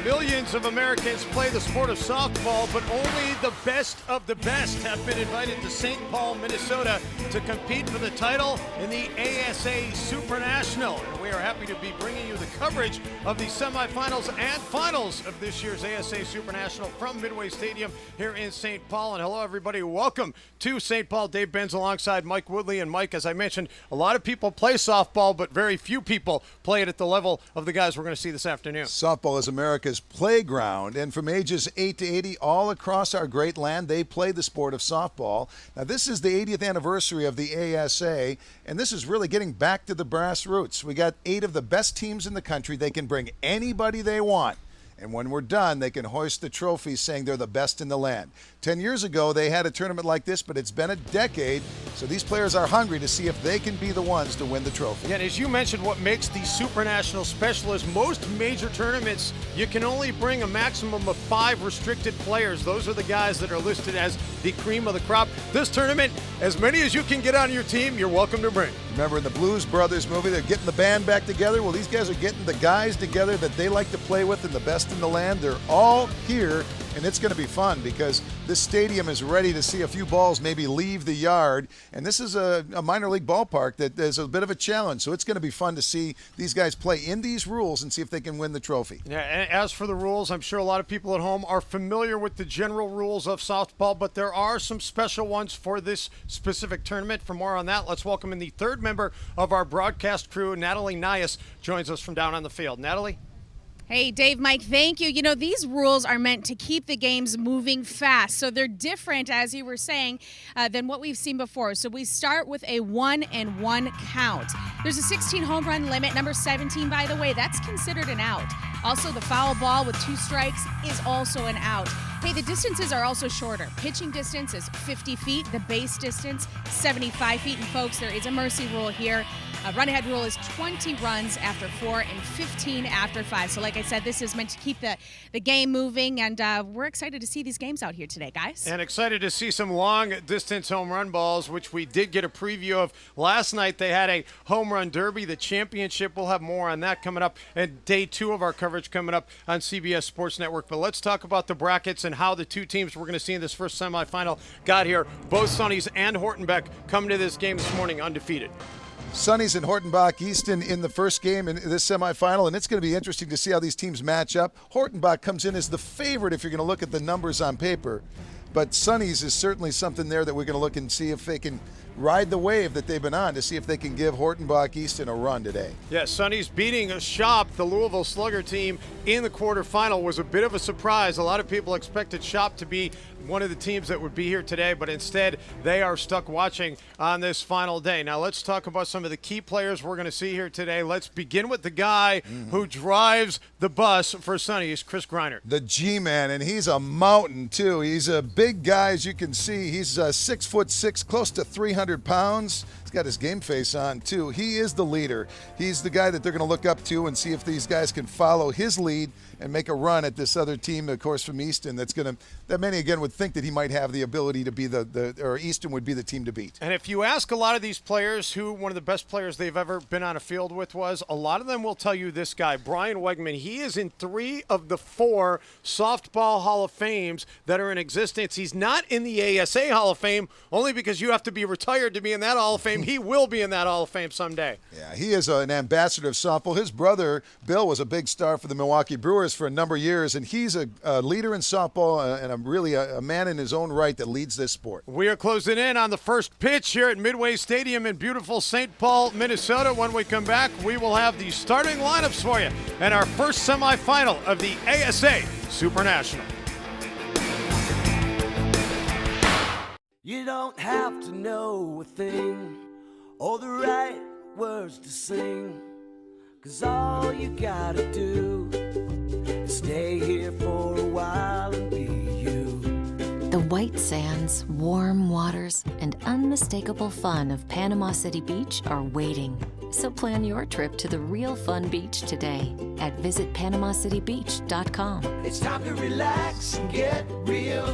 Millions of Americans play the sport of softball, but only the best of the best have been invited to St. Paul, Minnesota to compete for the title in the ASA Super National. And we are happy to be bringing you the coverage of the semifinals and finals of this year's ASA Super National from Midway Stadium here in St. Paul. And hello, everybody. Welcome to St. Paul. Dave Benz alongside Mike Woodley. And Mike, as I mentioned, a lot of people play softball, but very few people play it at the level of the guys we're going to see this afternoon. Softball is America's playground, and from ages 8 to 80 all across our great land, they play the sport of softball. Now, this is the 80th anniversary of the ASA, and this is really getting back to the brass roots. We got 8 of the best teams in the country. They can bring anybody they want. And when we're done, they can hoist the trophy saying they're the best in the land. 10 years ago, they had a tournament like this, but it's been a decade, so these players are hungry to see if they can be the ones to win the trophy. Yeah, and as you mentioned, what makes the Super National special is most major tournaments, you can only bring a maximum of 5 restricted players. Those are the guys that are listed as the cream of the crop. This tournament, as many as you can get on your team, you're welcome to bring. Remember in the Blues Brothers movie, they're getting the band back together? Well, these guys are getting the guys together that they like to play with and the best in the land. They're all here, and it's going to be fun because this stadium is ready to see a few balls maybe leave the yard. And this is a minor league ballpark that is a bit of a challenge. So it's going to be fun to see these guys play in these rules and see if they can win the trophy. Yeah, and as for the rules, I'm sure a lot of people at home are familiar with the general rules of softball, but there are some special ones for this specific tournament. For more on that, let's welcome in the third member of our broadcast crew. Natalie Nias joins us from down on the field. Natalie? Hey, Dave, Mike, thank you. You know, these rules are meant to keep the games moving fast. So they're different, as you were saying, than what we've seen before. So we start with a 1-and-1 count. There's a 16 home run limit. Number 17, by the way, that's considered an out. Also, the foul ball with 2 strikes is also an out. Hey, the distances are also shorter. Pitching distance is 50 feet. The base distance, 75 feet. And folks, there is a mercy rule here. A run-ahead rule is 20 runs after 4 and 15 after 5. So like I said, this is meant to keep the game moving, and we're excited to see these games out here today, guys. And excited to see some long-distance home run balls, which we did get a preview of last night. They had a home run derby, the championship. We'll have more on that coming up, and day 2 of our coverage coming up on CBS Sports Network. But let's talk about the brackets and how the 2 teams we're going to see in this first semifinal got here. Both Sonnys and Hortenbach come to this game this morning undefeated. Sonny's and Hortenbach, Easton in the first game in this semifinal, and it's going to be interesting to see how these teams match up. Hortenbach comes in as the favorite if you're going to look at the numbers on paper, but Sonny's is certainly something there that we're going to look and see if they can ride the wave that they've been on to see if they can give Hortenbach Easton a run today. Yeah, Sonny's beating a Shop, the Louisville Slugger team, in the quarterfinal was a bit of a surprise. A lot of people expected Shop to be one of the teams that would be here today, but instead they are stuck watching on this final day. Now let's talk about some of the key players we're going to see here today. Let's begin with the guy who drives the bus for Sonny. He's Chris Greiner. The G-Man, and he's a mountain too. He's a big guy, as you can see. He's 6'6", close to 300 pounds. He's got his game face on too. He is the leader. He's the guy that they're going to look up to and see if these guys can follow his lead and make a run at this other team, of course, from Easton. That many again would think that he might have the ability to be or Easton would be the team to beat. And if you ask a lot of these players who one of the best players they've ever been on a field with was, a lot of them will tell you this guy, Brian Wegman. He is in 3 of the 4 softball Hall of Fames that are in existence. He's not in the ASA Hall of Fame only because you have to be retired to be in that Hall of Fame. He will be in that Hall of Fame someday. Yeah, he is an ambassador of softball. His brother, Bill, was a big star for the Milwaukee Brewers for a number of years, and he's a leader in softball and really a man in his own right that leads this sport. We are closing in on the first pitch here at Midway Stadium in beautiful St. Paul, Minnesota. When we come back, we will have the starting lineups for you and our first semifinal of the ASA Super National. You don't have to know a thing or the right words to sing, 'cause all you gotta do is stay here for a while and be you. The white sands, warm waters, and unmistakable fun of Panama City Beach are waiting. So plan your trip to the real fun beach today at visitpanamacitybeach.com. It's time to relax and get real.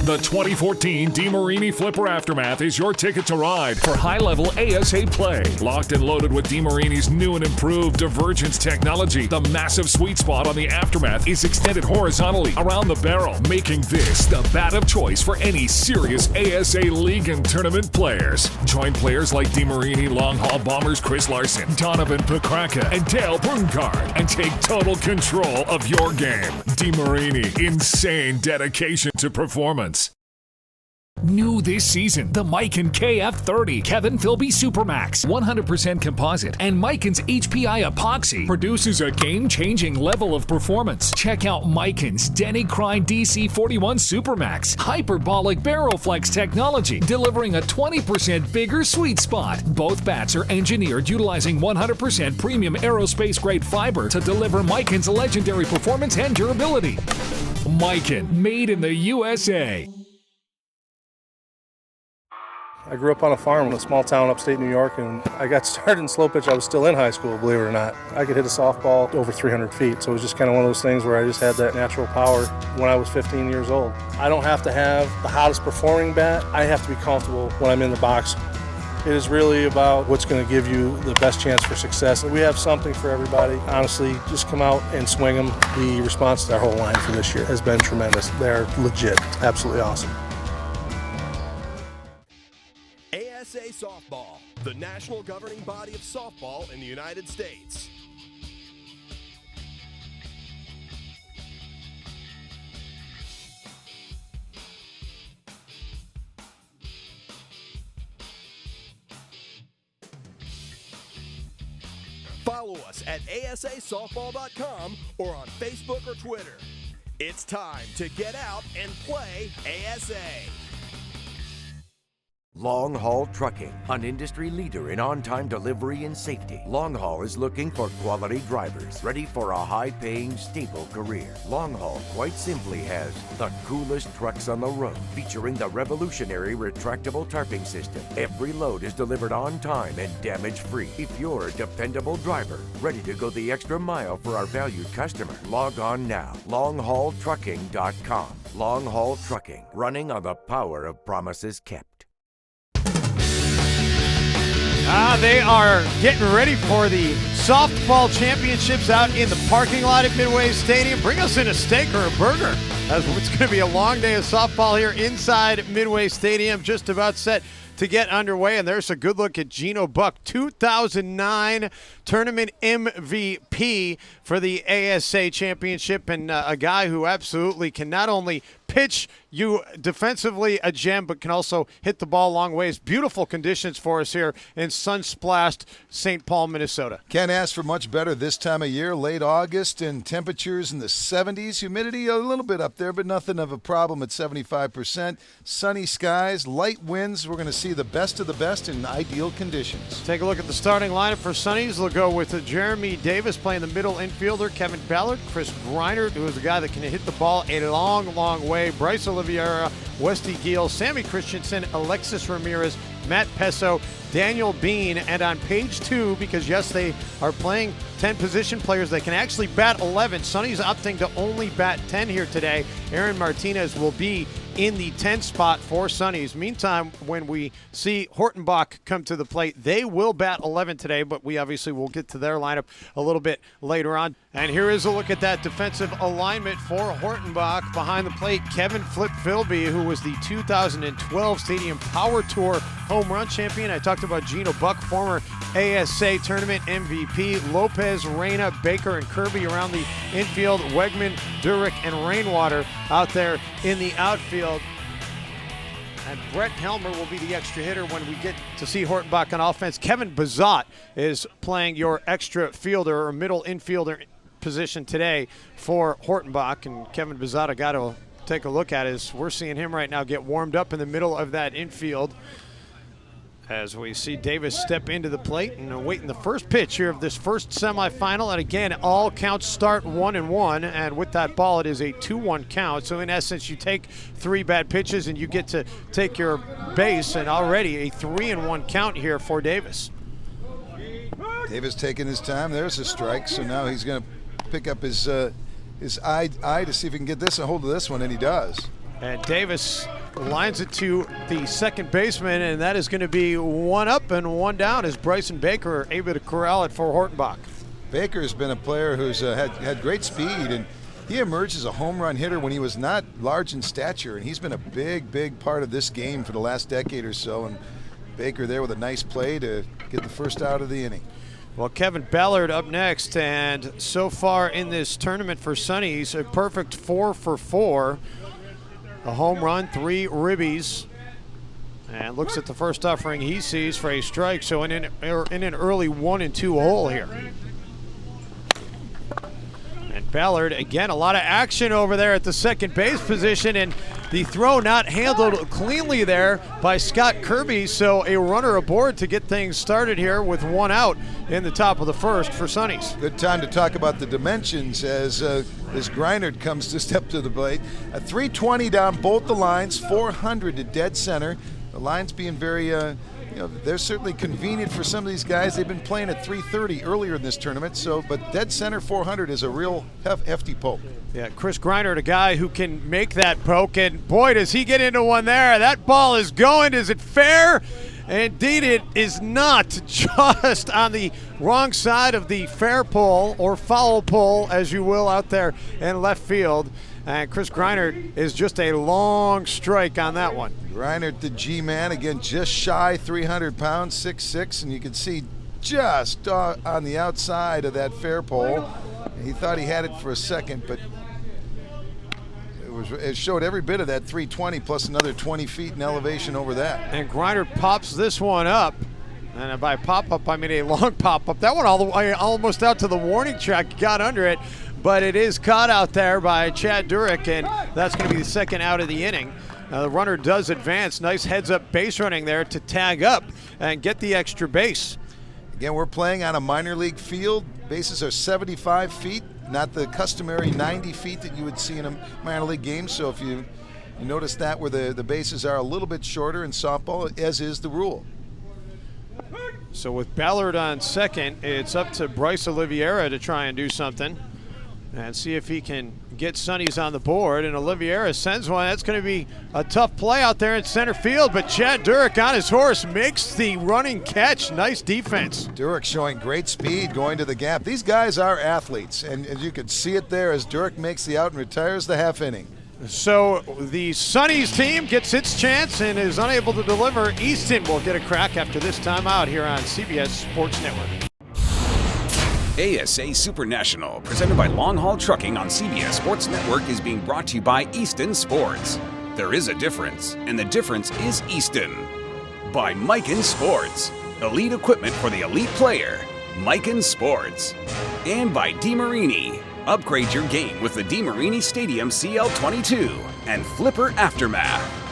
The 2014 DeMarini Flipper Aftermath is your ticket to ride for high-level ASA play. Locked and loaded with DeMarini's new and improved divergence technology, the massive sweet spot on the Aftermath is extended horizontally around the barrel, making this the bat of choice for any serious ASA league and tournament players. Join players like DeMarini long haul bombers Chris Larson, Donovan Pekraka, and Dale Brungaard and take total control of your game. DeMarini, insane dedication to performance. New this season, the Miken KF30 Kevin Philby Supermax 100% composite and Miken's HPI epoxy produces a game-changing level of performance. Check out Miken's Denny Crine DC41 Supermax hyperbolic barrel flex technology, delivering a 20% bigger sweet spot. Both bats are engineered utilizing 100% premium aerospace-grade fiber to deliver Miken's legendary performance and durability. Miken, made in the USA. I grew up on a farm in a small town upstate New York, and I got started in slow pitch. I was still in high school, believe it or not. I could hit a softball over 300 feet, so it was just kind of one of those things where I just had that natural power when I was 15 years old. I don't have to have the hottest performing bat. I have to be comfortable when I'm in the box. It is really about what's going to give you the best chance for success. We have something for everybody. Honestly, just come out and swing them. The response to our whole line for this year has been tremendous. They're legit, absolutely awesome. ASA Softball, the national governing body of softball in the United States. Follow us at asasoftball.com or on Facebook or Twitter. It's time to get out and play ASA. Long Haul Trucking, an industry leader in on-time delivery and safety. Long Haul is looking for quality drivers, ready for a high-paying, stable career. Long Haul, quite simply, has the coolest trucks on the road, featuring the revolutionary retractable tarping system. Every load is delivered on time and damage-free. If you're a dependable driver, ready to go the extra mile for our valued customer, log on now, longhaultrucking.com. Long Haul Trucking, running on the power of promises kept. They are getting ready for the softball championships out in the parking lot at Midway Stadium. Bring us in a steak or a burger, as it's going to be a long day of softball here inside Midway Stadium, just about set to get underway. And there's a good look at Geno Buck, 2009 tournament MVP for the ASA championship, and a guy who absolutely can not only pitch you defensively a gem, but can also hit the ball long ways. Beautiful conditions for us here in sun-splashed St. Paul, Minnesota. Can't ask for much better this time of year. Late August and temperatures in the 70s. Humidity a little bit up there, but nothing of a problem at 75%. Sunny skies, light winds. We're going to see the best of the best in ideal conditions. Take a look at the starting lineup for Sonny's. They'll go with Jeremy Davis playing the middle infielder, Kevin Ballard, Chris Greinert, who is the guy that can hit the ball a long, long way, Bryce Oliveira, Westy Giel, Sammy Christensen, Alexis Ramirez, Matt Pesso, Daniel Bean, and on page 2, because yes, they are playing 10 position players, they can actually bat 11. Sonny's opting to only bat 10 here today. Aaron Martinez will be in the 10 spot for Sonny's. Meantime, when we see Hortenbach come to the plate, they will bat 11 today, but we obviously will get to their lineup a little bit later on. And here is a look at that defensive alignment for Hortenbach. Behind the plate, Kevin Flip Philby, who was the 2012 Stadium Power Tour home run champion. I talked about Geno Buck, former ASA tournament MVP. Lopez, Reyna, Baker, and Kirby around the infield. Wegman, Durick, and Rainwater out there in the outfield. And Brett Helmer will be the extra hitter when we get to see Hortenbach on offense. Kevin Bazat is playing your extra fielder or middle infielder position today for Hortenbach. And Kevin Bazat, I got to take a look at, is we're seeing him right now get warmed up in the middle of that infield, as we see Davis step into the plate and awaiting the first pitch here of this first semifinal. And again, all counts start 1-1, and with that ball, it is a 2-1 count. So in essence, you take 3 bad pitches and you get to take your base, and already a 3-1 count here for Davis. Davis taking his time. There's a strike, so now he's going to pick up his eye to see if he can get this a hold of this one, and he does. And Davis lines it to the second baseman, and that is going to be one up and one down as Bryson Baker are able to corral it for Hortenbach. Baker has been a player who's had great speed, and he emerged as a home run hitter when he was not large in stature, and he's been a big part of this game for the last decade or so. And Baker there with a nice play to get the first out of the inning. Well, Kevin Ballard up next, and so far in this tournament for Sonny, he's a perfect 4 for 4. A home run, 3 ribbies, and looks at the first offering he sees for a strike. So in an early 1-2 hole here. And Ballard, again, a lot of action over there at the second base position, and the throw not handled cleanly there by Scott Kirby, so a runner aboard to get things started here with 1 out in the top of the first for Sonny's. Good time to talk about the dimensions as Greinert comes to step to the plate. A 320 down both the lines, 400 to dead center. The lines being very, they're certainly convenient for some of these guys. They've been playing at 330 earlier in this tournament, but dead center 400 is a real hefty poke. Yeah, Chris Greinert, a guy who can make that poke, and boy, does he get into one there. That ball is going. Is it fair? Indeed, it is not. Just on the wrong side of the fair pole, or foul pole, as you will, out there in left field. And Chris Greinert is just a long strike on that one. Greinert, the G-man, again, just shy 300 pounds, 6'6", and you can see just on the outside of that fair pole. He thought he had it for a second, but it showed every bit of that 320 plus another 20 feet in elevation over that. And Greinert pops this one up. And by pop-up, I mean a long pop-up. That one all the way almost out to the warning track, got under it, but it is caught out there by Chad Durick, and that's going to be the second out of the inning. The runner does advance. Nice heads-up base running there to tag up and get the extra base. Again, we're playing on a minor league field. Bases are 75 feet, not the customary 90 feet that you would see in a minor league game. So if you notice that where the bases are a little bit shorter in softball, as is the rule. So with Ballard on second, it's up to Bryce Oliveira to try and do something and see if he can get Sonny's on the board. And Oliveira sends one. That's going to be a tough play out there in center field, but Chad Durick on his horse makes the running catch. Nice defense. Durick showing great speed going to the gap. These guys are athletes, and as you can see it there as Durick makes the out and retires the half inning. So the Sonny's team gets its chance and is unable to deliver. Easton will get a crack after this timeout here on CBS Sports Network. ASA Super National, presented by Long Haul Trucking on CBS Sports Network, is being brought to you by Easton Sports. There is a difference, and the difference is Easton. By Miken Sports, elite equipment for the elite player. Miken Sports. And by DeMarini. Upgrade your game with the DeMarini Stadium CL22 and Flipper Aftermath.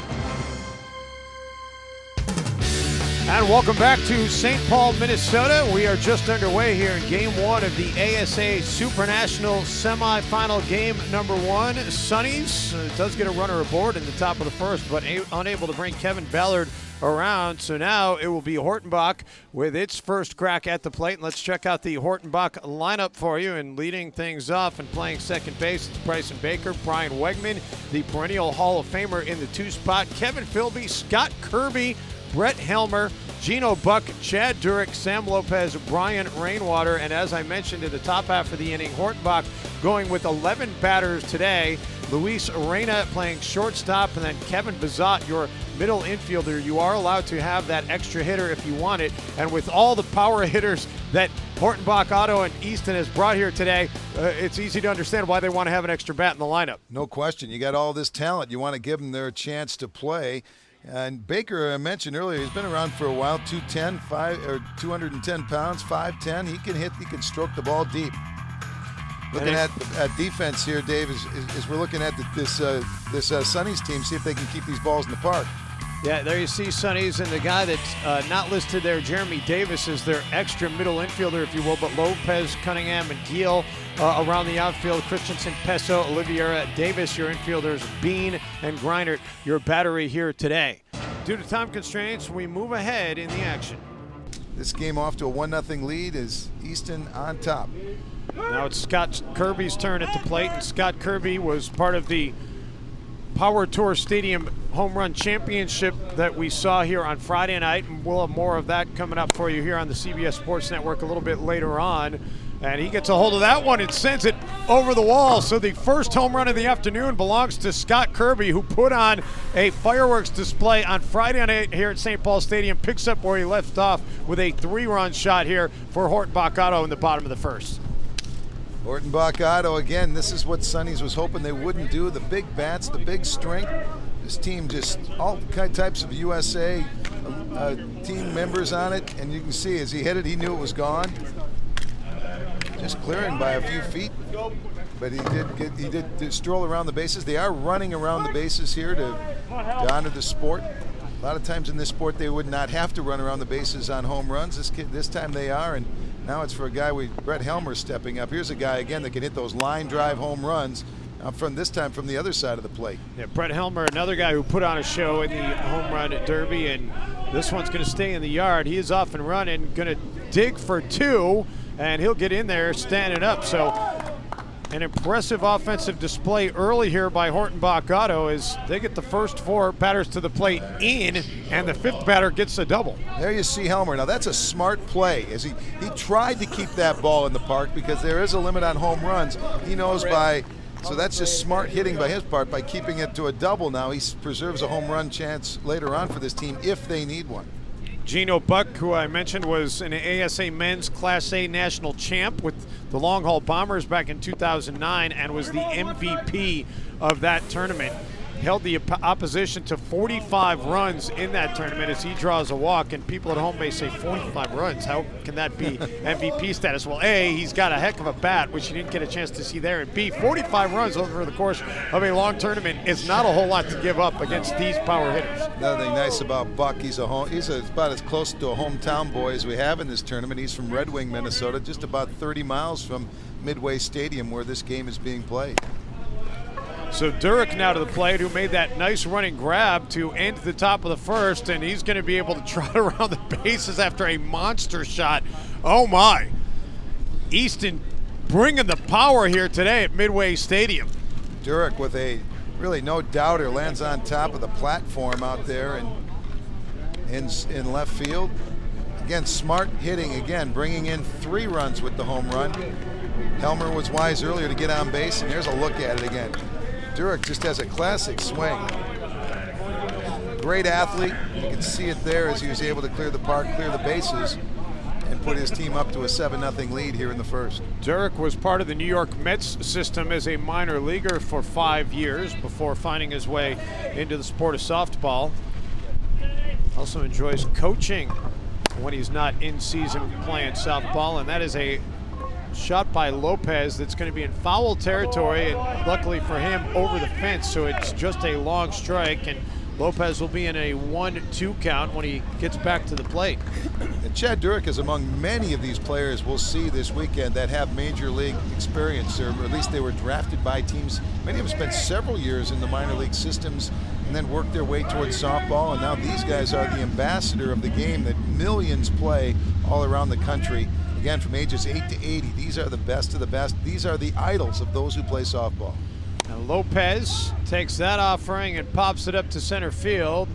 And welcome back to St. Paul, Minnesota. We are just underway here in Game 1 of the ASA Super National semifinal game number 1. Sonny's does get a runner aboard in the top of the first, but unable to bring Kevin Ballard around. So now it will be Hortenbach with its first crack at the plate. And let's check out the Hortenbach lineup for you. And leading things off and playing second base, it's Bryson Baker, Brian Wegman, the perennial Hall of Famer in the 2 spot, Kevin Philby, Scott Kirby, Brett Helmer, Gino Buck, Chad Durick, Sam Lopez, Brian Rainwater, and as I mentioned in the top half of the inning, Hortenbach going with 11 batters today. Luis Arena playing shortstop, and then Kevin Bazat, your middle infielder. You are allowed to have that extra hitter if you want it, and with all the power hitters that Hortenbach Auto and Easton has brought here today, it's easy to understand why they want to have an extra bat in the lineup. No question. You got all this talent. You want to give them their chance to play. And Baker, I mentioned earlier, he's been around for a while, 210 pounds, 5'10". He can hit, he can stroke the ball deep. Looking at defense here, Dave, is we're looking at this Sonny's team, see if they can keep these balls in the park. Yeah, there you see Sonny's, and the guy that's not listed there, Jeremy Davis, is their extra middle infielder, if you will, but Lopez, Cunningham, and Giel around the outfield, Christensen, Pesso, Oliveira, Davis, your infielders, Bean, and Greinert, your battery here today. Due to time constraints, we move ahead in the action. This game off to a 1-0 lead is Easton on top. Now it's Scott Kirby's turn at the plate, and Scott Kirby was part of the Power Tour Stadium Home Run Championship that we saw here on Friday night, and we'll have more of that coming up for you here on the CBS Sports Network a little bit later on. And he gets a hold of that one and sends it over the wall. So the first home run of the afternoon belongs to Scott Kirby, who put on a fireworks display on Friday night here at St. Paul Stadium, picks up where he left off with a 3-run shot here for Hortenbach Auto in the bottom of the first. Hortenbach Auto, again, this is what Sonny's was hoping they wouldn't do. The big bats, the big strength. This team just all types of USA team members on it. And you can see as he hit it, he knew it was gone. Just clearing by a few feet. But he did stroll around the bases. They are running around the bases here to honor the sport. A lot of times in this sport, they would not have to run around the bases on home runs. This time they are, and now it's for a guy with Brett Helmer stepping up. Here's a guy, again, that can hit those line drive home runs from this time from the other side of the plate. Yeah, Brett Helmer, another guy who put on a show in the home run derby, and this one's going to stay in the yard. He is off and running, going to dig for 2, and he'll get in there standing up. So an impressive offensive display early here by Hortenbach Auto as they get the first 4 batters to the plate in, and the 5th batter gets a double. There you see Helmer. Now that's a smart play as he tried to keep that ball in the park because there is a limit on home runs. He knows so that's just smart hitting by his part by keeping it to a double. Now he preserves a home run chance later on for this team if they need one. Gino Buck, who I mentioned was an ASA men's Class A national champ with the Long Haul Bombers back in 2009 and was the MVP of that tournament. Held the opposition to 45 runs in that tournament as he draws a walk, and people at home may say 45 runs, how can that be MVP status? Well, A, he's got a heck of a bat, which you didn't get a chance to see there, and B, 45 runs over the course of a long tournament is not a whole lot to give up against these power hitters. Another thing nice about Buck, he's about as close to a hometown boy as we have in this tournament. He's from Red Wing, Minnesota, just about 30 miles from Midway Stadium where this game is being played. So Durick now to the plate, who made that nice running grab to end the top of the first, and he's going to be able to trot around the bases after a monster shot. Oh my. Easton bringing the power here today at Midway Stadium. Durick with a really no doubter lands on top of the platform out there and in left field. Again, smart hitting again, bringing in 3 runs with the home run. Helmer was wise earlier to get on base, and here's a look at it again. Durick just has a classic swing. Great athlete. You can see it there as he was able to clear the park, clear the bases, and put his team up to a 7-0 lead here in the first. Durick was part of the New York Mets system as a minor leaguer for 5 years before finding his way into the sport of softball. Also enjoys coaching when he's not in season playing softball, and that is a shot by Lopez that's going to be in foul territory, and luckily for him over the fence, so it's just a long strike, and Lopez will be in a 1-2 count when he gets back to the plate. And Chad Durick is among many of these players we'll see this weekend that have major league experience, or at least they were drafted by teams. Many of them spent several years in the minor league systems and then worked their way towards softball, and now these guys are the ambassador of the game that millions play all around the country. Again, from ages 8 to 80, these are the best of the best. These are the idols of those who play softball. And Lopez takes that offering and pops it up to center field.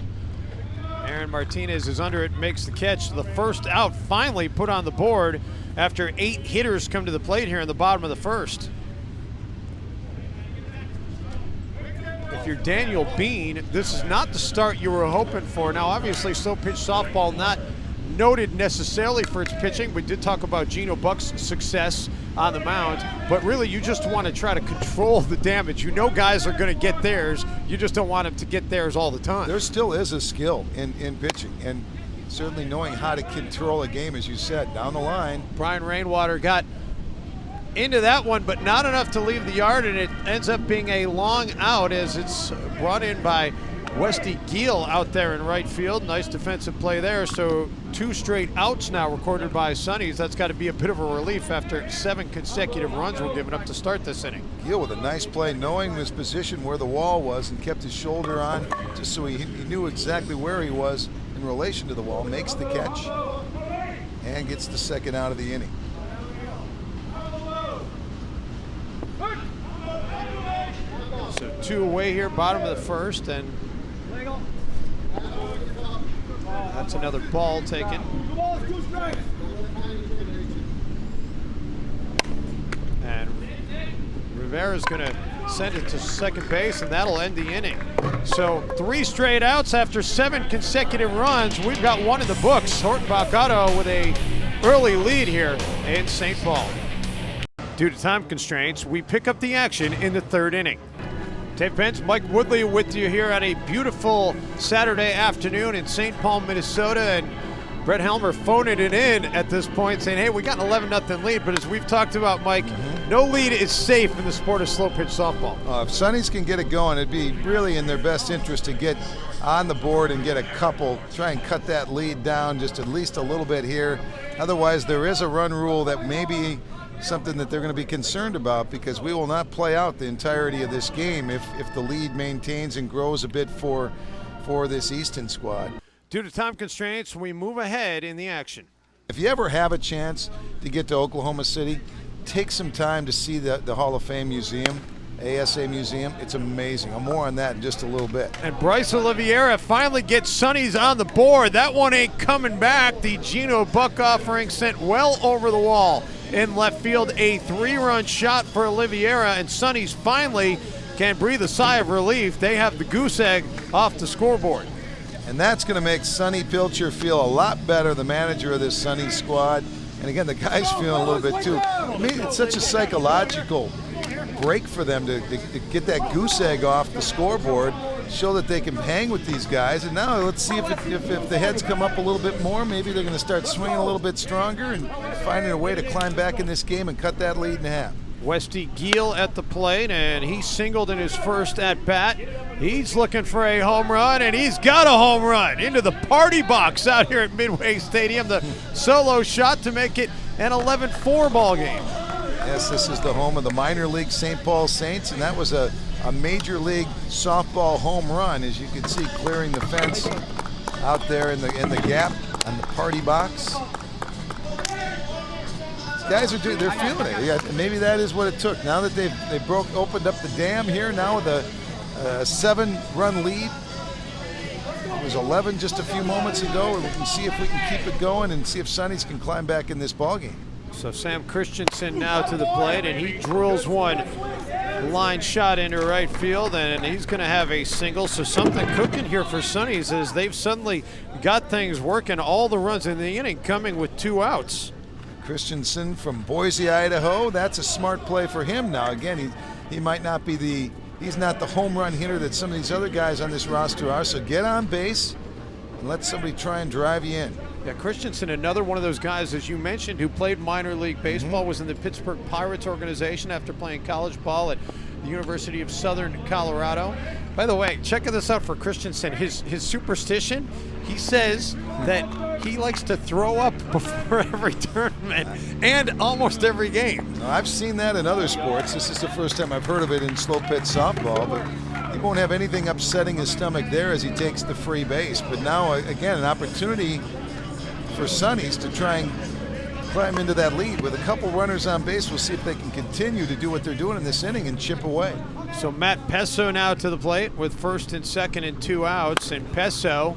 Aaron Martinez is under it, makes the catch. The first out finally put on the board after 8 hitters come to the plate here in the bottom of the first. If you're Daniel Bean, this is not the start you were hoping for. Now, obviously, slow pitch softball not noted necessarily for its pitching. We did talk about Gino Buck's success on the mound, but really you just want to try to control the damage. You know guys are going to get theirs, you just don't want them to get theirs all the time. There still is a skill in pitching, and certainly knowing how to control a game, as you said, down the line. Brian Rainwater got into that one, but not enough to leave the yard, and it ends up being a long out as it's brought in by Westy Giel out there in right field. Nice defensive play there. So 2 straight outs now recorded by Sonny's. That's got to be a bit of a relief after 7 consecutive runs were given up to start this inning. Giel with a nice play, knowing his position where the wall was and kept his shoulder on just so he knew exactly where he was in relation to the wall. Makes the catch and gets the second out of the inning. So 2 away here, bottom of the first, and that's another ball taken. And Rivera's going to send it to second base, and that'll end the inning. So 3 straight outs after 7 consecutive runs. We've got one in the books. Hortenbach Auto with a early lead here in St. Paul. Due to time constraints, we pick up the action in the 3rd inning. Dave Pence, Mike Woodley with you here on a beautiful Saturday afternoon in St. Paul, Minnesota, and Brett Helmer phoning it in at this point saying, hey, we got an 11-0 lead, but as we've talked about, Mike, no lead is safe in the sport of slow pitch softball. If Sonny's can get it going, it'd be really in their best interest to get on the board and get a couple, try and cut that lead down just at least a little bit here. Otherwise, there is a run rule that may be something that they're going to be concerned about, because we will not play out the entirety of this game if the lead maintains and grows a bit for this Easton squad. Due to time constraints, we move ahead in the action. If you ever have a chance to get to Oklahoma City, take some time to see the Hall of Fame Museum, ASA Museum. It's amazing. More on that in just a little bit. And Bryce Oliveira finally gets Sonny's on the board. That one ain't coming back. The Geno Buck offering sent well over the wall in left field. A 3-run shot for Oliveira, and Sonny's finally can breathe a sigh of relief. They have the goose egg off the scoreboard. And that's going to make Sonny Pilcher feel a lot better, the manager of this Sonny squad. And again, the guys feeling a little bit too. I mean, it's such a psychological break for them to get that goose egg off the scoreboard, show that they can hang with these guys. And now let's see if the heads come up a little bit more, maybe they're going to start swinging a little bit stronger and finding a way to climb back in this game and cut that lead in half. Westy Giel at the plate, and he singled in his first at-bat. He's looking for a home run, and he's got a home run into the party box out here at Midway Stadium. The solo shot to make it an 11-4 ball game. Yes, this is the home of the minor league St. Paul Saints, and that was a major league softball home run, as you can see, clearing the fence out there in the gap on the party box. Guys they're feeling it. Yeah, maybe that is what it took. Now that they opened up the dam here, now with a 7-run lead. It was 11 just a few moments ago, and we can see if we can keep it going and see if Sonny's can climb back in this ballgame. So Sam Christensen now to the plate, and he drills one line shot into right field, and he's going to have a single. So something cooking here for Sonny's as they've suddenly got things working. All the runs in the inning coming with 2 outs. Christensen from Boise, Idaho. That's a smart play for him now. Again, he might not be he's not the home run hitter that some of these other guys on this roster are. So get on base and let somebody try and drive you in. Yeah, Christensen, another one of those guys, as you mentioned, who played minor league baseball, was in the Pittsburgh Pirates organization after playing college ball at the University of Southern Colorado. By the way, checking this out for Christensen, his superstition, he says that he likes to throw up before every tournament and almost every game. Now, I've seen that in other sports. This is the first time I've heard of it in slow pitch softball, but he won't have anything upsetting his stomach there as he takes the free base. But now, again, an opportunity for Sonny's to try and climb into that lead with a couple runners on base. We'll see if they can continue to do what they're doing in this inning and chip away. So Matt Pesso now to the plate with first and second and 2 outs, and Pesso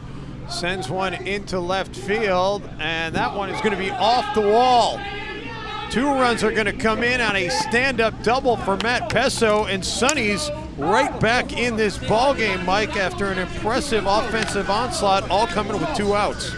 sends one into left field, and that one is going to be off the wall. 2 runs are going to come in on a stand-up double for Matt Pesso, and Sonny's right back in this ball game, Mike, after an impressive offensive onslaught, all coming with 2 outs.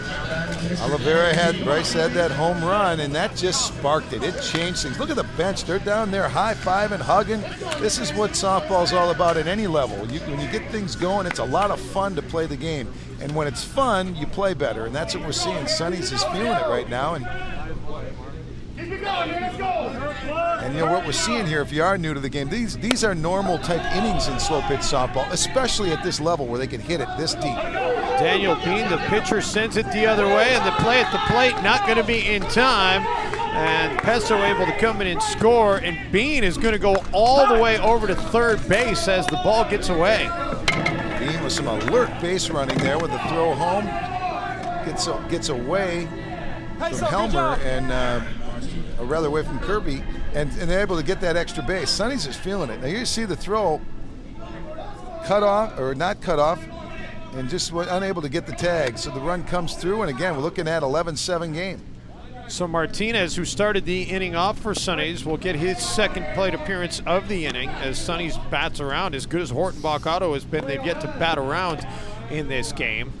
Bryce had that home run, and that just sparked it. It changed things. Look at the bench. They're down there high-fiving, hugging. This is what softball's all about at any level. When you get things going, it's a lot of fun to play the game. And when it's fun, you play better, and that's what we're seeing. Sonny's is feeling it right now. And you know what we're seeing here, if you are new to the game, these are normal type innings in slow pitch softball, especially at this level where they can hit it this deep. Daniel Bean, the pitcher, sends it the other way, and the play at the plate not going to be in time. And Pesso able to come in and score, and Bean is going to go all the way over to third base as the ball gets away. Bean with some alert base running there with a throw home. Gets away from Helmer and or rather away from Kirby, and they're able to get that extra base. Sonny's is feeling it. Now you see the throw. cut off, or not cut off, and just unable to get the tag. So the run comes through, and again, we're looking at 11-7 game. So Martinez, who started the inning off for Sonny's, will get his second plate appearance of the inning as Sonny's bats around. As good as Hortenbach Auto has been, they've yet to bat around in this game.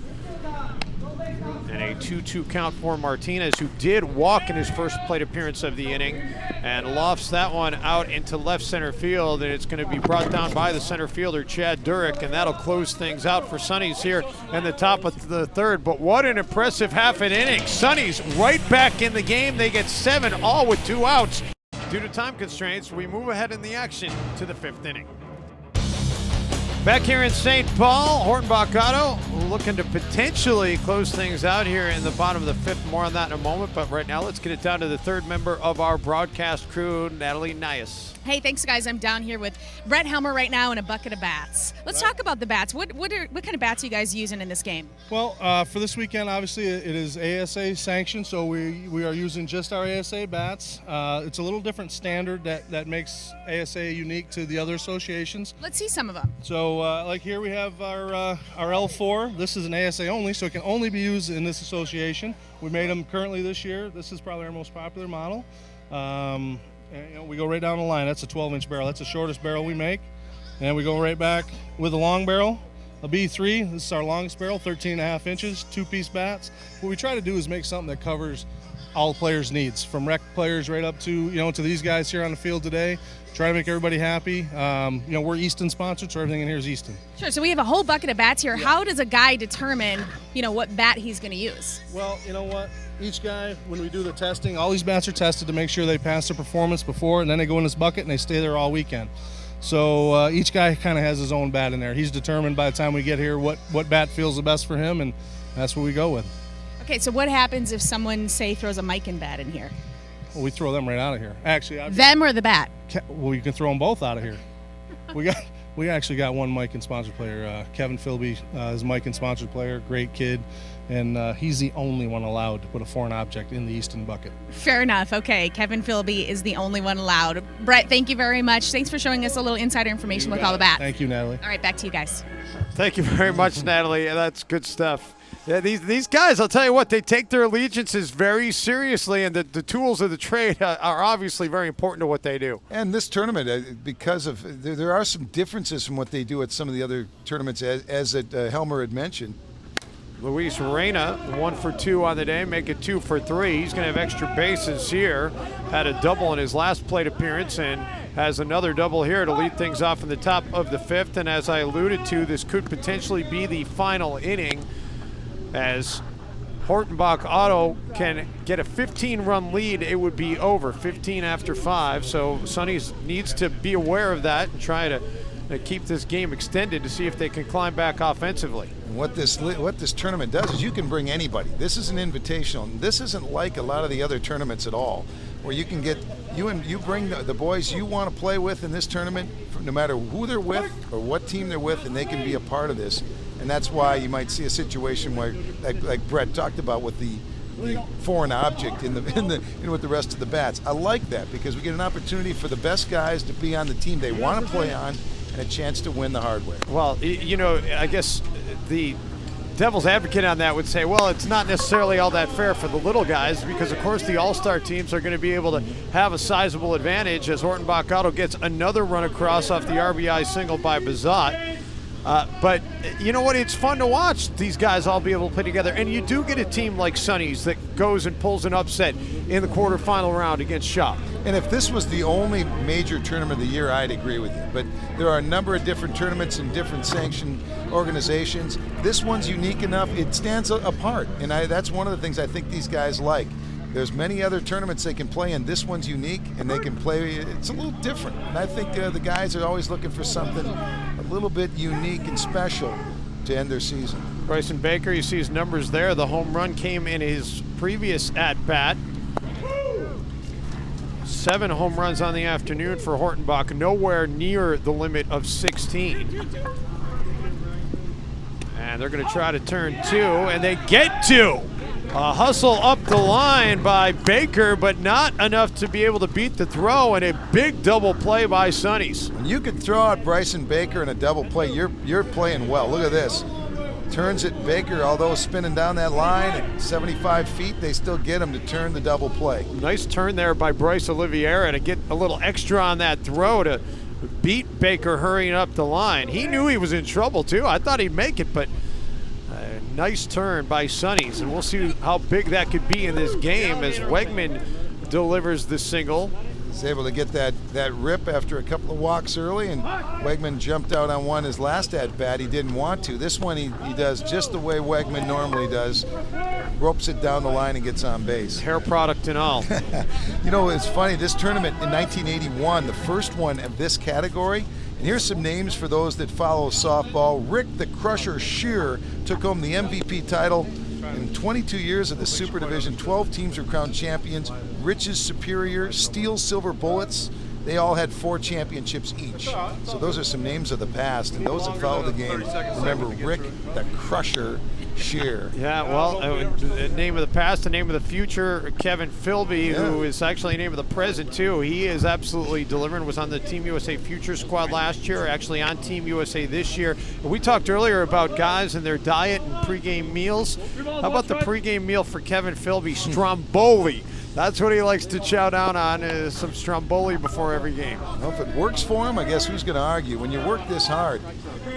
And a 2-2 count for Martinez, who did walk in his first plate appearance of the inning, and lofts that one out into left center field, and it's going to be brought down by the center fielder, Chad Durick, and that'll close things out for Sonny's here in the top of the third. But what an impressive half an inning. Sonny's right back in the game. They get 7, all with 2 outs. Due to time constraints, we move ahead in the action to the 5th inning. Back here in St. Paul, Hortenbach Auto looking to potentially close things out here in the bottom of the 5th. More on that in a moment, but right now let's get it down to the third member of our broadcast crew, Natalie Nias. Hey, thanks, guys. I'm down here with Brett Helmer right now and a bucket of bats. Let's talk about the bats. What kind of bats are you guys using in this game? Well, for this weekend, obviously, it is ASA sanctioned, so we are using just our ASA bats. It's a little different standard that makes ASA unique to the other associations. Let's see some of them. So, like here we have our L4. This is an ASA only, so it can only be used in this association. We made them currently this year. This is probably our most popular model. And, we go right down the line. That's a 12-inch barrel. That's the shortest barrel we make. And we go right back with a long barrel, a B3. This is our longest barrel, 13.5 inches, 2-piece bats. What we try to do is make something that covers all players' needs, from rec players right up to to these guys here on the field today. Try to make everybody happy. We're Easton sponsored, so everything in here is Easton. Sure. So we have a whole bucket of bats here. Yeah. How does a guy determine, what bat he's going to use? Well, you know what? Each guy, when we do the testing, all these bats are tested to make sure they pass their performance before, and then they go in this bucket and they stay there all weekend. So each guy kind of has his own bat in there. He's determined by the time we get here what bat feels the best for him, and that's what we go with. Okay, so what happens if someone, say, throws a Mikan bat in here? Well, we throw them right out of here. Actually, them or the bat? Well, you can throw them both out of here. We actually got one Mikan sponsored player. Kevin Philby is a Mikan sponsored player, great kid, and he's the only one allowed to put a foreign object in the Easton bucket. Fair enough. Okay, Kevin Philby is the only one allowed. Brett, thank you very much. Thanks for showing us a little insider information with all the bats. Thank you, Natalie. All right, back to you guys. Thank you very much, Natalie. That's good stuff. Yeah, these guys, I'll tell you what, they take their allegiances very seriously, and the tools of the trade are obviously very important to what they do. And this tournament, because of there are some differences from what they do at some of the other tournaments, as Helmer had mentioned. Luis Reyna, 1 for 2 on the day, make it 2 for 3. He's going to have extra bases here. Had a double in his last plate appearance and has another double here to lead things off in the top of the 5th. And as I alluded to, this could potentially be the final inning, as Hortenbach Auto can get a 15-run lead. It would be over 15 after 5. So Sonny needs to be aware of that and try to keep this game extended to see if they can climb back offensively. And what this tournament does is you can bring anybody. This is an invitational. This isn't like a lot of the other tournaments at all, where you can get you bring the boys you want to play with in this tournament, no matter who they're with or what team they're with, and they can be a part of this. And that's why you might see a situation where, like Brett talked about, with the foreign object in with the rest of the bats. I like that because we get an opportunity for the best guys to be on the team they want to play on, and a chance to win the hardware. Well, I guess the devil's advocate on that would say, well, it's not necessarily all that fair for the little guys, because of course the all-star teams are going to be able to have a sizable advantage as Hortenbach Auto gets another run across off the RBI single by Bazat. But you know what? It's fun to watch these guys all be able to play together. And you do get a team like Sonny's that goes and pulls an upset in the quarterfinal round against Shaw. And if this was the only major tournament of the year, I'd agree with you. But there are a number of different tournaments and different sanctioned organizations. This one's unique enough. It stands apart. And that's one of the things I think these guys like. There's many other tournaments they can play in. This one's unique, and they can play. It's a little different. And I think the guys are always looking for something a little bit unique and special to end their season. Bryson Baker, you see his numbers there. The home run came in his previous at-bat. 7 home runs on the afternoon for Hortenbach, nowhere near the limit of 16. And they're going to try to turn 2, and they get 2. A hustle up the line by Baker, but not enough to be able to beat the throw, and a big double play by Sonny's. When you can throw out Bryson Baker in a double play, you're playing well. Look at this. Turns it, Baker, although spinning down that line at 75 feet, they still get him to turn the double play. Nice turn there by Bryce Oliveira to get a little extra on that throw to beat Baker hurrying up the line. He knew he was in trouble too. I thought he'd make it, but a nice turn by Sonny's, and we'll see how big that could be in this game as Wegman delivers the single. He's able to get that rip after a couple of walks early, and Wegman jumped out on one his last at-bat. He didn't want to. This one he does just the way Wegman normally does. Ropes it down the line and gets on base. Hair product and all. You know, it's funny, this tournament in 1981, the first one of this category, and here's some names for those that follow softball. Rick the Crusher Shearer took home the MVP title. In 22 years of the Super Division, 12 teams were crowned champions. Rich's Superior, Steel Silver Bullets, they all had 4 championships each. So those are some names of the past, and those that follow the game remember Rick the Crusher Shearer. Yeah, well, a name of the past, a name of the future, Kevin Philby, who is actually a name of the present too. He is absolutely delivering, was on the Team USA Future Squad last year, actually on Team USA this year. We talked earlier about guys and their diet and pregame meals. How about the pregame meal for Kevin Philby? Stromboli. That's what he likes to chow down on, is some Stromboli before every game. Well, if it works for him, I guess who's going to argue? When you work this hard.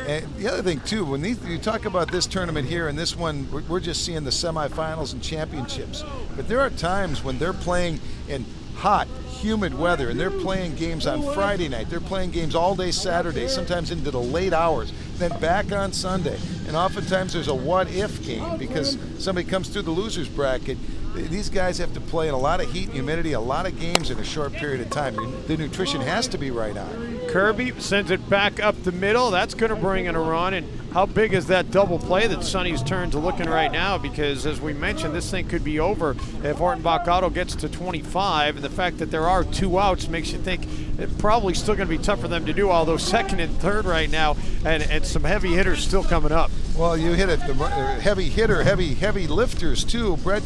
And the other thing, too, when you talk about this tournament here and this one, we're just seeing the semifinals and championships. But there are times when they're playing in hot, humid weather, and they're playing games on Friday night. They're playing games all day Saturday, sometimes into the late hours, then back on Sunday. And oftentimes there's a what-if game because somebody comes through the loser's bracket. These guys have to play in a lot of heat and humidity, a lot of games in a short period of time. The nutrition has to be right on. Kirby sends it back up the middle. That's going to bring in a run. And how big is that double play that Sonny's turn to looking right now? Because as we mentioned, this thing could be over if Hortenbach Auto gets to 25. And the fact that there are 2 outs makes you think it's probably still going to be tough for them to do, although second and third right now, and some heavy hitters still coming up. Well, you hit it, the heavy hitter, heavy lifters too. Brett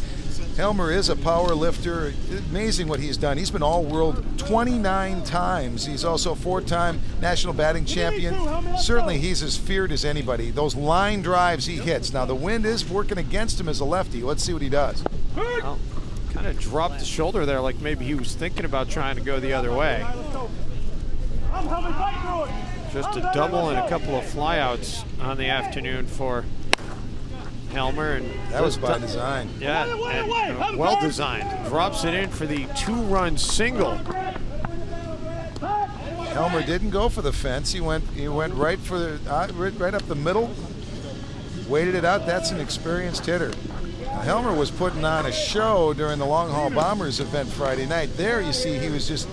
Helmer is a power lifter. Amazing what he's done. He's been all-world 29 times. He's also a 4-time national batting champion. Certainly he's as feared as anybody. Those line drives he hits. Now the wind is working against him as a lefty. Let's see what he does. Well, kind of dropped the shoulder there like maybe he was thinking about trying to go the other way. Just a double and a couple of flyouts on the afternoon for Helmer, and that was by design. Yeah, and well designed. Drops it in for the 2-run single. Helmer didn't go for the fence. He went right for the right up the middle. Waited it out. That's an experienced hitter. Now, Helmer was putting on a show during the Long Haul Bombers event Friday night. There you see he was just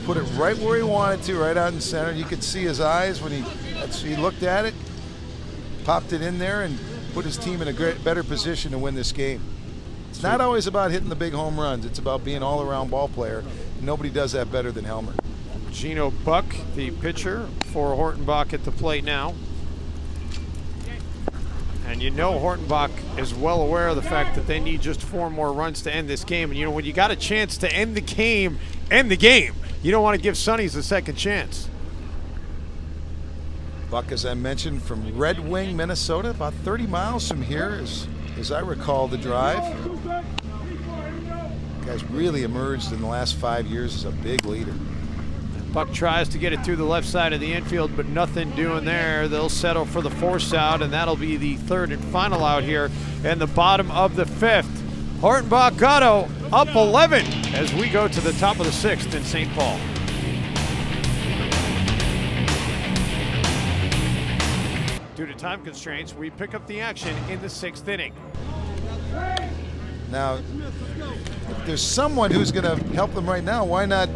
put it right where he wanted to, right out in center. You could see his eyes when he looked at it. Popped it in there and put his team in a better position to win this game. It's not always about hitting the big home runs. It's about being all-around ball player. Nobody does that better than Helmer. Gino Buck, the pitcher for Hortenbach at the plate now. And you know Hortenbach is well aware of the fact that they need just 4 more runs to end this game. And you know, when you got a chance to end the game. You don't want to give Sonny's a second chance. Buck, as I mentioned, from Red Wing, Minnesota, about 30 miles from here, as I recall the drive. Guy's really emerged in the last 5 years as a big leader. Buck tries to get it through the left side of the infield, but nothing doing there. They'll settle for the force out, and that'll be the 3rd and final out here in the bottom of the 5th. Hortenbach Auto up 11 as we go to the top of the 6th in St. Paul. Due to time constraints, we pick up the action in the 6th inning. Now, if there's someone who's going to help them right now, why not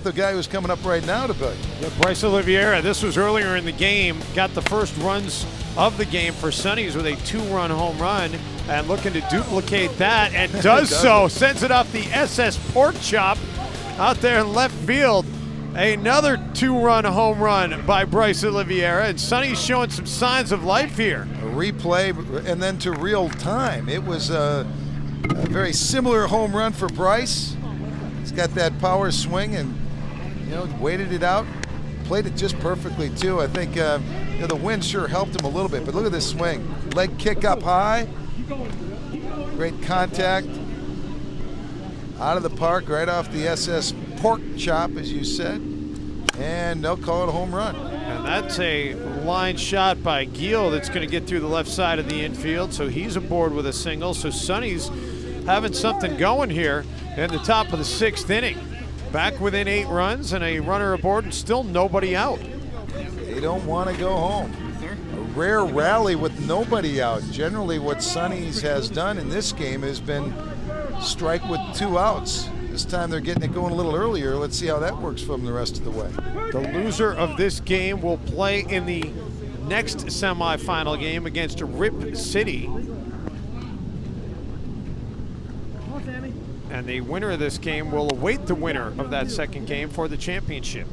the guy who's coming up right now to play? Yeah, Bryce Oliveira, this was earlier in the game, got the first runs of the game for Sonny's with a 2-run home run, and looking to duplicate that, and does so. Sends it off the SS pork chop out there in left field. Another 2-run home run by Bryce Oliveira, and Sonny's showing some signs of life here. A replay and then to real time. It was a very similar home run for Bryce. He's got that power swing and, waited it out. Played it just perfectly, too. I think the wind sure helped him a little bit, but look at this swing. Leg kick up high. Great contact. Out of the park, right off the SS pork chop, as you said. And they'll call it a home run. And that's a line shot by Giel that's going to get through the left side of the infield, so he's aboard with a single. So Sonny's having something going here in the top of the 6th inning. Back within 8 runs and a runner aboard and still nobody out. They don't want to go home. A rare rally with nobody out. Generally what Sonny's has done in this game has been strike with 2 outs. This time they're getting it going a little earlier. Let's see how that works for them the rest of the way. The loser of this game will play in the next semifinal game against Rip City. And the winner of this game will await the winner of that second game for the championship.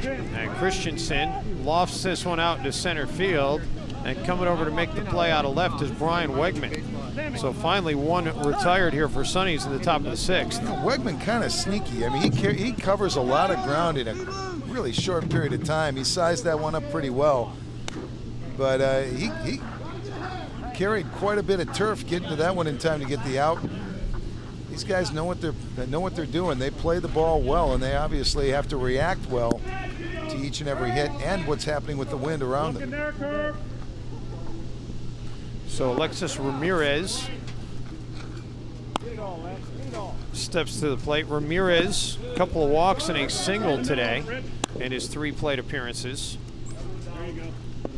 And Christensen lofts this one out into center field, and coming over to make the play out of left is Brian Wegman. So finally one retired here for Sonny's in the top of the 6th. Wegman kind of sneaky. I mean, he covers a lot of ground in a really short period of time. He sized that one up pretty well. But he carried quite a bit of turf getting to that one in time to get the out. These guys know what they're doing. They play the ball well, and they obviously have to react well to each and every hit and what's happening with the wind around them. So Alexis Ramirez steps to the plate. Ramirez, a couple of walks and a single today in his 3 plate appearances.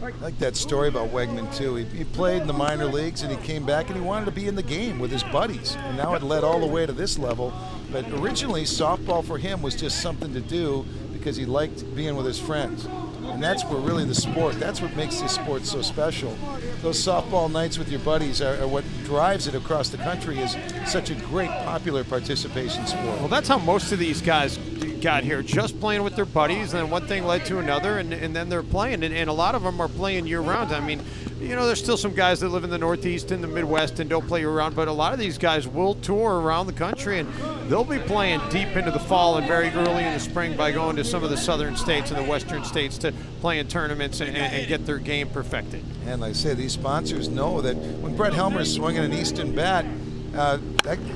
I like that story about Wegman, too. He played in the minor leagues, and he came back, and he wanted to be in the game with his buddies. And now it led all the way to this level. But originally, softball for him was just something to do because he liked being with his friends. And that's where really the sport, that's what makes this sport so special. Those softball nights with your buddies are what drives it across the country is such a great popular participation sport. Well, that's how most of these guys got here, just playing with their buddies, and then one thing led to another, and then they're playing. And a lot of them are playing year-round. I mean, there's still some guys that live in the Northeast and the Midwest and don't play year-round, but a lot of these guys will tour around the country, and they'll be playing deep into the fall and very early in the spring by going to some of the southern states and the western states to play in tournaments and get their game perfected. And like I say, these sponsors know that when Brett Helmer's swinging an Easton bat,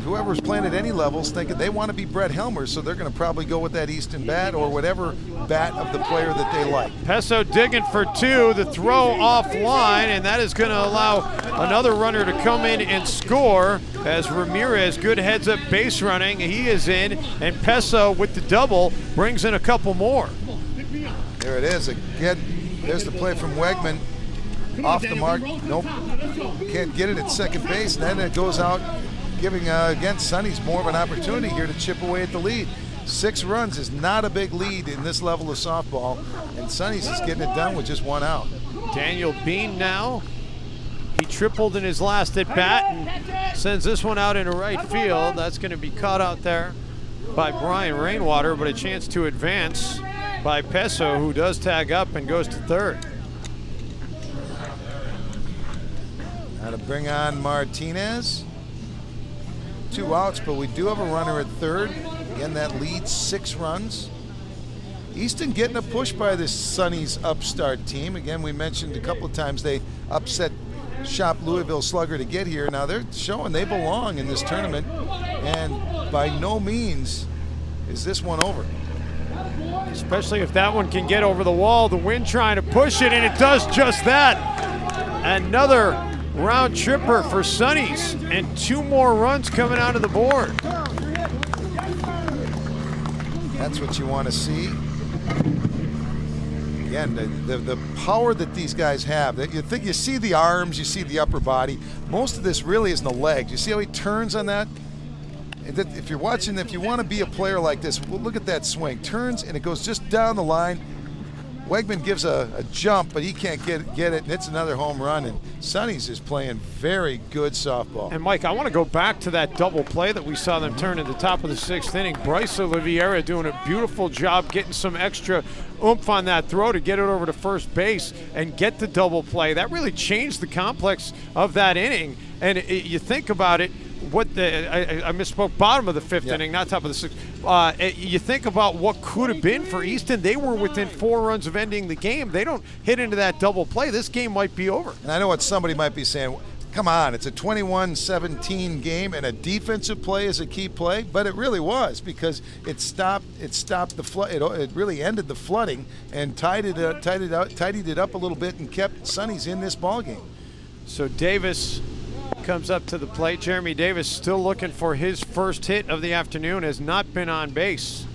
whoever's playing at any levels thinking they want to be Brett Helmer, so they're going to probably go with that Easton bat or whatever bat of the player that they like. Pesso digging for 2, the throw offline, and that is going to allow another runner to come in and score as Ramirez, good heads up base running, he is in, and Pesso with the double brings in a couple more. There it is again. There's the play from Wegman. Off the mark, nope, can't get it at second base, and then it goes out, giving, again, Sonny's more of an opportunity here to chip away at the lead. 6 runs is not a big lead in this level of softball, and Sonny's is getting it done with just 1 out. Daniel Bean now, he tripled in his last at-bat and sends this one out into right field. That's going to be caught out there by Brian Rainwater, but a chance to advance by Pesso, who does tag up and goes to third. Now to bring on Martinez. 2 outs, but we do have a runner at third. Again, that leads 6 runs. Easton getting a push by this Sonny's upstart team. Again, we mentioned a couple of times they upset Shop Louisville Slugger to get here. Now they're showing they belong in this tournament, and by no means is this one over. Especially if that one can get over the wall. The wind trying to push it, and it does just that. Another round tripper for Sonny's, and 2 more runs coming out of the board. That's what you want to see. Again, the power that these guys have. You see the arms, you see the upper body. Most of this really is in the legs. You see how he turns on that? And if you're watching, if you want to be a player like this, look at that swing. Turns and it goes just down the line. Wegman gives a jump, but he can't get it, and it's another home run. And Sonny's is playing very good softball. And Mike, I want to go back to that double play that we saw them turn at the top of the 6th inning. Bryce Oliveira doing a beautiful job getting some extra oomph on that throw to get it over to first base and get the double play. That really changed the complex of that inning. And you think about it, I misspoke, bottom of the 5th inning, not top of the 6th. You think about what could have been for Easton. They were within 4 runs of ending the game. They don't hit into that double play, this game might be over. And I know what somebody might be saying, come on, it's a 21-17 game and a defensive play is a key play, but it really was, because it stopped the flood. It really ended the flooding and tidied it up a little bit and kept Sonny's in this ball game. So Davis comes up to the plate. Jeremy Davis still looking for his first hit of the afternoon, has not been on base.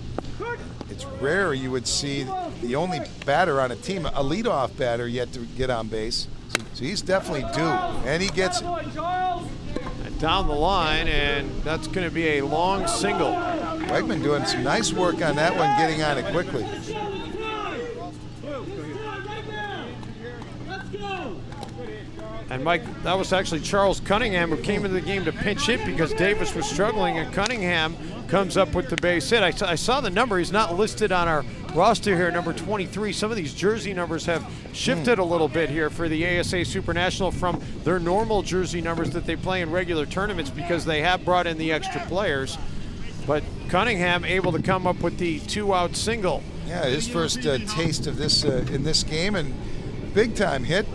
It's rare you would see the only batter on a team, a leadoff batter, yet to get on base. So he's definitely due, and he gets it. And down the line, and that's going to be a long single. Wegman doing some nice work on that one, getting on it quickly. And Mike, that was actually Charles Cunningham who came into the game to pinch hit because Davis was struggling, and Cunningham comes up with the base hit. I saw the number. He's not listed on our roster here, number 23. Some of these jersey numbers have shifted a little bit here for the ASA Super National from their normal jersey numbers that they play in regular tournaments, because they have brought in the extra players. But Cunningham able to come up with the 2-out single. Yeah, his first taste of this in this game, and big time hit.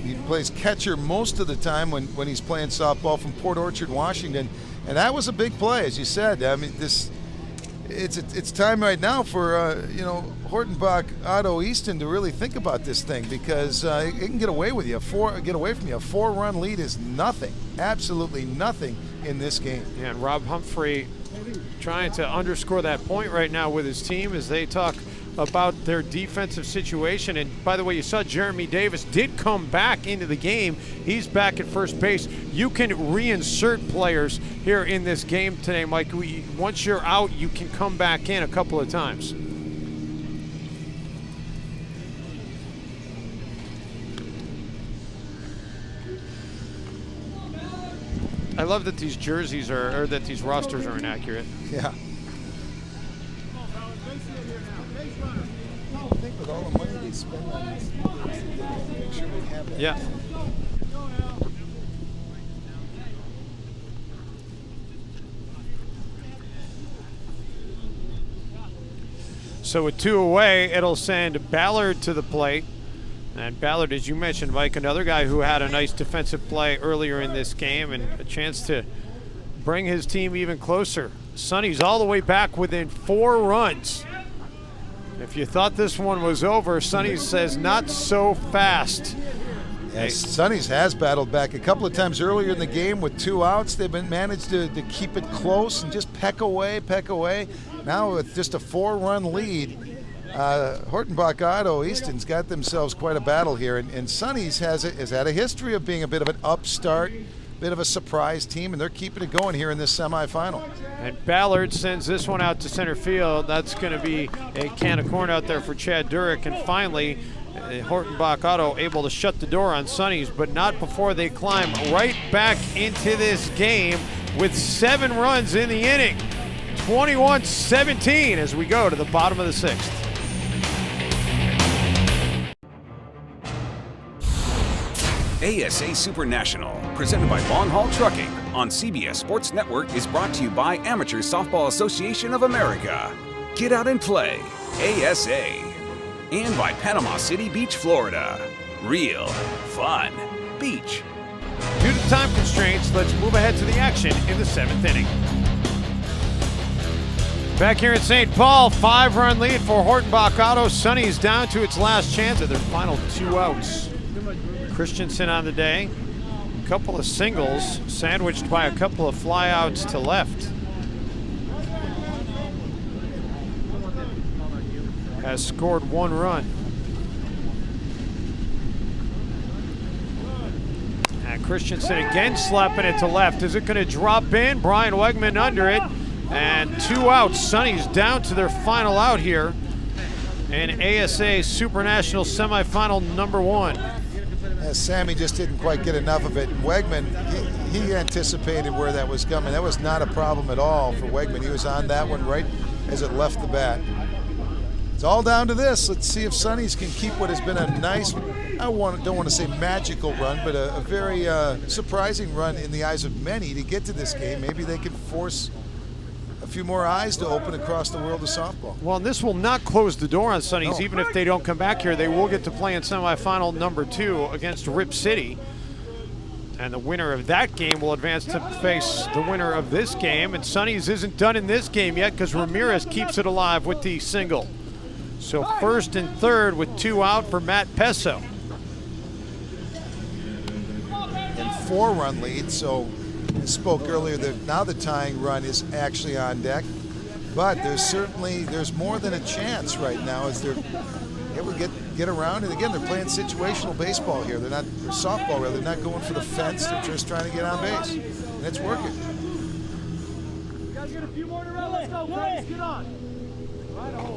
He plays catcher most of the time when he's playing softball, from Port Orchard, Washington, and that was a big play, as you said. I mean, it's time right now for Hortenbach, Otto, Easton to really think about this thing, because it can get away with you. Get away from you. A 4-run lead is nothing, absolutely nothing in this game. Yeah, and Rob Humphrey trying to underscore that point right now with his team as they talk about their defensive situation. And by the way, you saw Jeremy Davis did come back into the game. He's back at first base. You can reinsert players here in this game today, Mike. Once you're out, you can come back in a couple of times. I love that these jerseys or that these rosters are inaccurate. Yeah. I think with all the money they spend on these, they make sure we have that. Yeah. So with 2 away, it'll send Ballard to the plate. And Ballard, as you mentioned, Mike, another guy who had a nice defensive play earlier in this game and a chance to bring his team even closer. Sonny's all the way back within 4 runs. If you thought this one was over, Sonny says not so fast. Yes, Sonny's has battled back a couple of times earlier in the game with 2 outs. They've been managed to keep it close and just peck away. Now with just a 4-run lead, Hortenbach, Otto, Easton's got themselves quite a battle here, and Sonny's has had a history of being a bit of an upstart, bit of a surprise team, and they're keeping it going here in this semifinal. And Ballard sends this one out to center field. That's going to be a can of corn out there for Chad Durick. And finally, Hortenbach Otto able to shut the door on Sonny's, but not before they climb right back into this game with 7 runs in the inning. 21-17 as we go to the bottom of the 6th. ASA Super National, presented by Long Haul Trucking on CBS Sports Network, is brought to you by Amateur Softball Association of America. Get out and play, ASA. And by Panama City Beach, Florida. Real fun beach. Due to time constraints, let's move ahead to the action in the 7th inning. Back here at St. Paul, 5-run lead for Hortenbach Otto. Sonny's down to its last chance of their final 2 outs. Christensen on the day. A couple of singles, sandwiched by a couple of flyouts to left. Has scored 1 run. And Christensen again slapping it to left. Is it going to drop in? Brian Wegman under it. And 2 outs. Sonny's down to their final out here in ASA Supernational Semifinal number 1. Sammy just didn't quite get enough of it. Wegman, he anticipated where that was coming. That was not a problem at all for Wegman. He was on that one right as it left the bat. It's all down to this. Let's see if Sonny's can keep what has been a nice, don't want to say magical run, but a very surprising run in the eyes of many to get to this game. Maybe they can force a few more eyes to open across the world of softball. Well, and this will not close the door on Sonny's. Even if they don't come back here, they will get to play in semifinal number 2 against Rip City. And the winner of that game will advance to face the winner of this game. And Sonny's isn't done in this game yet because Ramirez keeps it alive with the single. So first and third with 2 out for Matt Pesso. And 4-run lead, so I spoke earlier that now the tying run is actually on deck, but there's more than a chance right now as they're able to get around. And again, they're playing situational baseball here. They're not, or softball rather. They're not going for the fence. They're just trying to get on base, and it's working. You guys get a few more to run. Let's go, boys. Get on.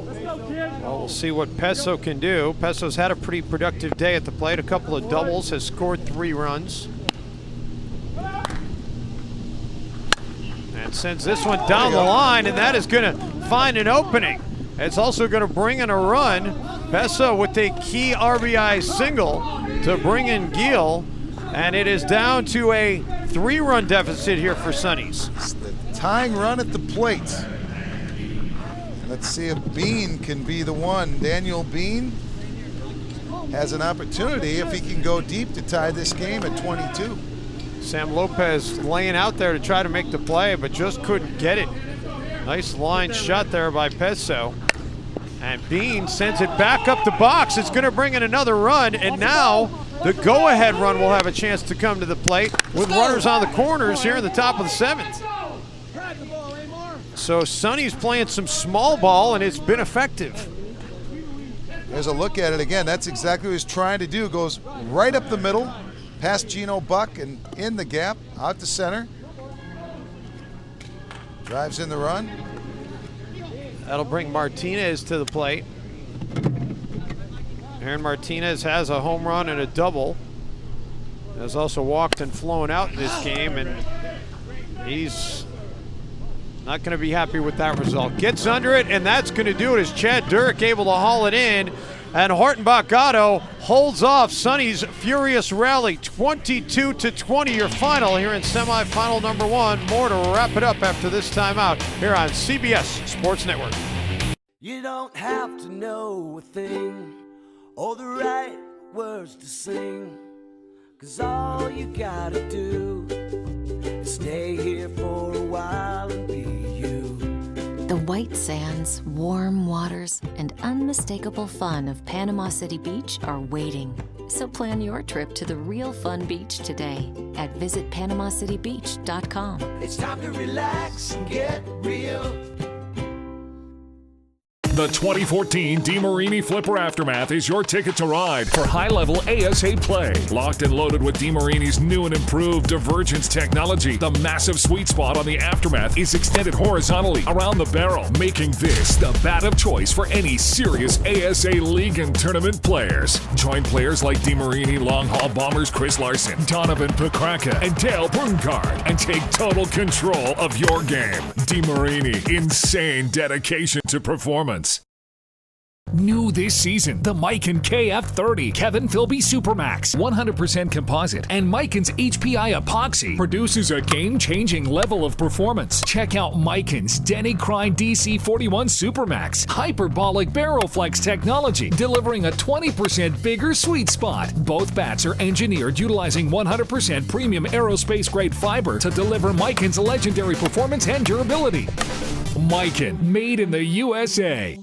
Let's go, kid. Well, we'll see what Pesso can do. Pesso's had a pretty productive day at the plate. A couple of doubles, has scored 3 runs. And sends this one down the line, and that is going to find an opening. It's also going to bring in a run. Pesso with a key RBI single to bring in Giel, and it is down to a 3-run deficit here for Sonny's. It's the tying run at the plate. Let's see if Bean can be the one. Daniel Bean has an opportunity if he can go deep to tie this game at 22. Sam Lopez laying out there to try to make the play, but just couldn't get it. Nice line shot there by Pesso. And Bean sends it back up the box. It's going to bring in another run, and now the go-ahead run will have a chance to come to the plate with runners on the corners here in the top of the 7th. So Sonny's playing some small ball, and it's been effective. There's a look at it again. That's exactly what he's trying to do. Goes right up the middle, past Gino Buck and in the gap, out to center. Drives in the run. That'll bring Martinez to the plate. Aaron Martinez has a home run and a double. Has also walked and flown out in this game, and he's not going to be happy with that result. Gets under it, and that's going to do it as Chad Durick able to haul it in. And Hortenbach Gatto holds off Sonny's furious rally. 22-20 your final here in semifinal number 1. More to wrap it up after this timeout here on CBS Sports Network. You don't have to know a thing or the right words to sing, 'cause all you gotta do is stay here for a while and be you. The white sands, warm waters, and unmistakable fun of Panama City Beach are waiting. So plan your trip to the real fun beach today at visitpanamacitybeach.com. It's time to relax and get real. The 2014 DeMarini Flipper Aftermath is your ticket to ride for high-level ASA play. Locked and loaded with DeMarini's new and improved divergence technology, the massive sweet spot on the Aftermath is extended horizontally around the barrel, making this the bat of choice for any serious ASA league and tournament players. Join players like DeMarini long haul bombers Chris Larson, Donovan Pekraka, and Dale Brungaard and take total control of your game. DeMarini, insane dedication to performance. New this season, the Miken KF30 Kevin Philby Supermax 100% composite and Miken's HPI epoxy produces a game-changing level of performance. Check out Miken's Denny Crine DC41 Supermax hyperbolic barrel flex technology, delivering a 20% bigger sweet spot. Both bats are engineered utilizing 100% premium aerospace grade fiber to deliver Miken's legendary performance and durability. Miken, made in the USA.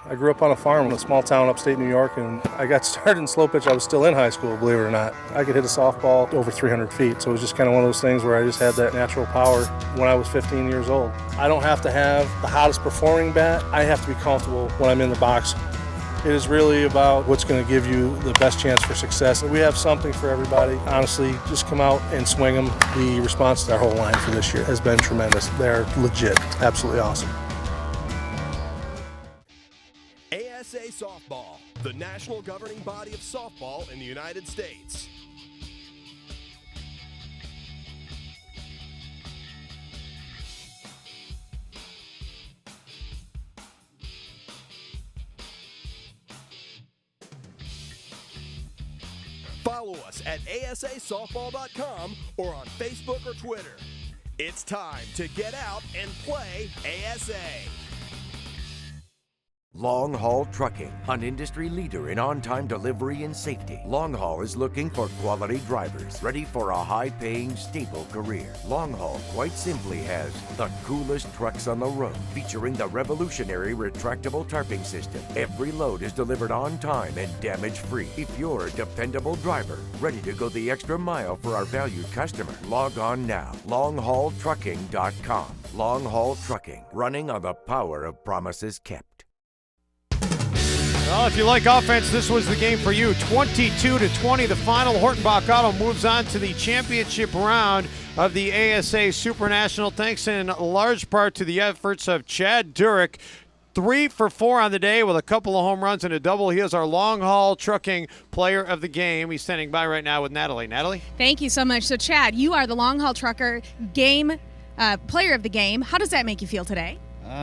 I grew up on a farm in a small town upstate New York, and I got started in slow pitch. I was still in high school, believe it or not. I could hit a softball over 300 feet, so it was just kind of one of those things where I just had that natural power when I was 15 years old. I don't have to have the hottest performing bat. I have to be comfortable when I'm in the box. It is really about what's going to give you the best chance for success. We have something for everybody. Honestly, just come out and swing them. The response to our whole line for this year has been tremendous. They're legit, absolutely awesome. ASA Softball, the national governing body of softball in the United States. Follow us at asasoftball.com or on Facebook or Twitter. It's time to get out and play ASA. Long Haul Trucking, an industry leader in on-time delivery and safety. Long Haul is looking for quality drivers, ready for a high-paying, stable career. Long Haul, quite simply, has the coolest trucks on the road, featuring the revolutionary retractable tarping system. Every load is delivered on time and damage-free. If you're a dependable driver, ready to go the extra mile for our valued customer, log on now. LongHaulTrucking.com. Long Haul Trucking, running on the power of promises kept. Well, if you like offense, this was the game for you. 22-20, the final. Hortenbach Auto moves on to the championship round of the ASA Super National, thanks in large part to the efforts of Chad Durick. 3 for 4 on the day with a couple of home runs and a double. He is our Long Haul Trucking player of the game. He's standing by right now with Natalie. Natalie? Thank you so much. So, Chad, you are the Long Haul Trucker game player of the game. How does that make you feel today?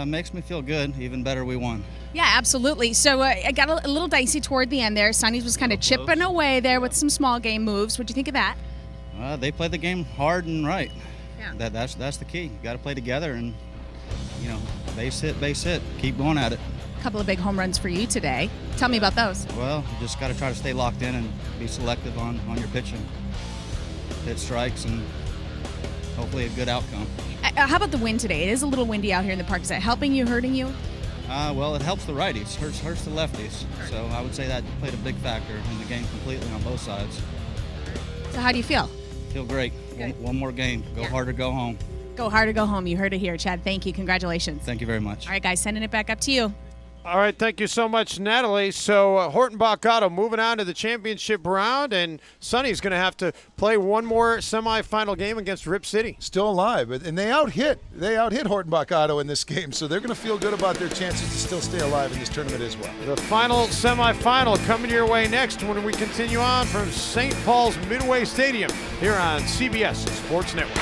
Makes me feel good. Even better, we won. Yeah, absolutely. So I got a little dicey toward the end there. Sonny was kind of chipping away there with some small game moves. What'd you think of that? They play the game hard and right. Yeah. That's the key. You got to play together and, base hit. Keep going at it. A couple of big home runs for you today. Tell me about those. Well, you just got to try to stay locked in and be selective on your pitching. Hit strikes and hopefully a good outcome. How about the wind today? It is a little windy out here in the park. Is that helping you, hurting you? Well, it helps the righties, hurts the lefties. So I would say that played a big factor in the game completely on both sides. So how do you feel? Feel great. One more game. Go hard or go home. Go hard or go home. You heard it here, Chad. Thank you. Congratulations. Thank you very much. All right, guys, sending it back up to you. All right, thank you so much, Natalie. So Hortenbach Auto moving on to the championship round, and Sonny's going to have to play one more semifinal game against Rip City. Still alive, and they out-hit Hortenbach Auto in this game, so they're going to feel good about their chances to still stay alive in this tournament as well. The final semifinal coming your way next when we continue on from St. Paul's Midway Stadium here on CBS Sports Network.